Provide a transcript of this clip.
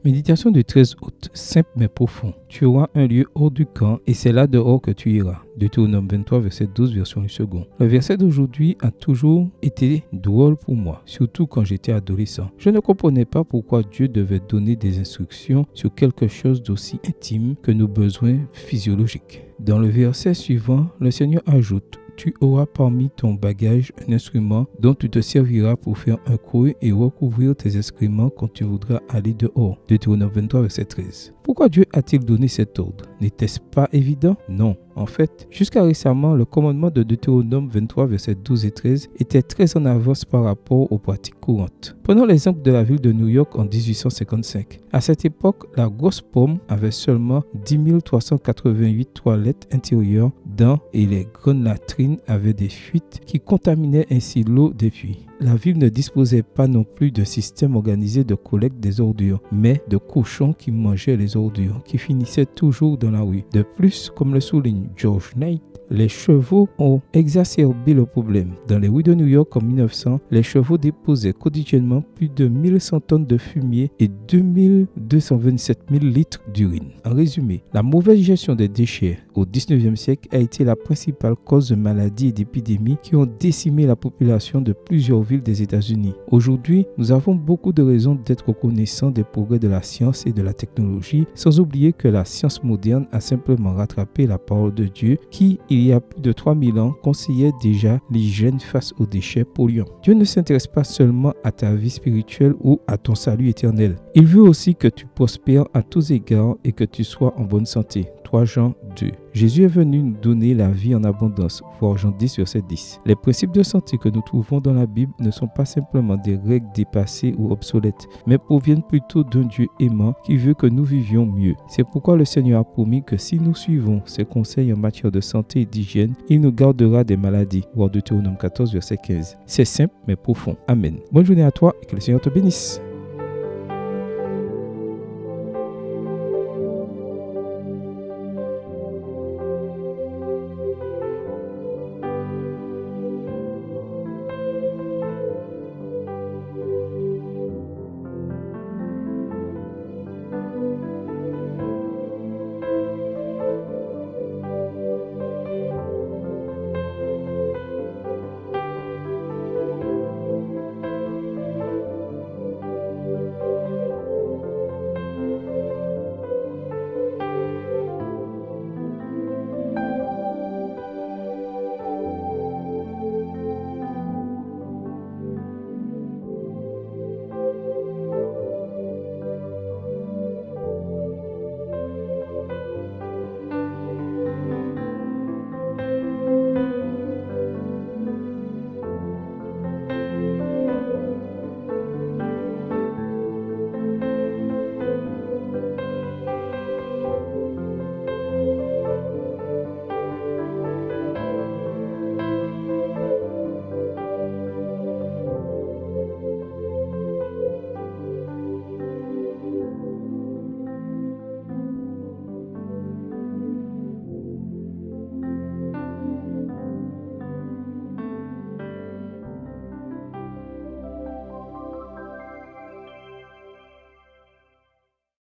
Méditation du 13 août, simple mais profond. Tu auras un lieu hors du camp et c'est là dehors que tu iras. Deutéronome 23, verset 12, version du second. Le verset d'aujourd'hui a toujours été drôle pour moi, surtout quand j'étais adolescent. Je ne comprenais pas pourquoi Dieu devait donner des instructions sur quelque chose d'aussi intime que nos besoins physiologiques. Dans le verset suivant, le Seigneur ajoute: tu auras parmi ton bagage un instrument dont tu te serviras pour faire un creux et recouvrir tes excréments quand tu voudras aller dehors. Deutéronome 23, verset 13. Pourquoi Dieu a-t-il donné cet ordre? N'était-ce pas évident? Non. En fait, jusqu'à récemment, le commandement de Deutéronome 23, versets 12 et 13 était très en avance par rapport aux pratiques courantes. Prenons l'exemple de la ville de New York en 1855. À cette époque, la grosse pomme avait seulement 10 388 toilettes intérieures dedans et les grandes latrines avaient des fuites qui contaminaient ainsi l'eau des puits. La ville ne disposait pas non plus d'un système organisé de collecte des ordures, mais de cochons qui mangeaient les ordures, qui finissaient toujours dans la rue. De plus, comme le souligne George Knight, les chevaux ont exacerbé le problème. Dans les rues de New York en 1900, les chevaux déposaient quotidiennement plus de 1100 tonnes de fumier et 2227 000 litres d'urine. En résumé, la mauvaise gestion des déchets au 19e siècle a été la principale cause de maladies et d'épidémies qui ont décimé la population de plusieurs villes des États-Unis. Aujourd'hui, nous avons beaucoup de raisons d'être reconnaissants des progrès de la science et de la technologie, sans oublier que la science moderne a simplement rattrapé la parole de Dieu qui, il y a plus de 3000 ans, conseillait déjà l'hygiène face aux déchets polluants. Dieu ne s'intéresse pas seulement à ta vie spirituelle ou à ton salut éternel. Il veut aussi que tu prospères à tous égards et que tu sois en bonne santé. 3 Jean 2. Jésus est venu nous donner la vie en abondance, voir Jean 10, verset 10. Les principes de santé que nous trouvons dans la Bible ne sont pas simplement des règles dépassées ou obsolètes, mais proviennent plutôt d'un Dieu aimant qui veut que nous vivions mieux. C'est pourquoi le Seigneur a promis que si nous suivons ses conseils en matière de santé et d'hygiène, il nous gardera des maladies, voir Deutéronome 14, verset 15. C'est simple mais profond. Amen. Bonne journée à toi et que le Seigneur te bénisse.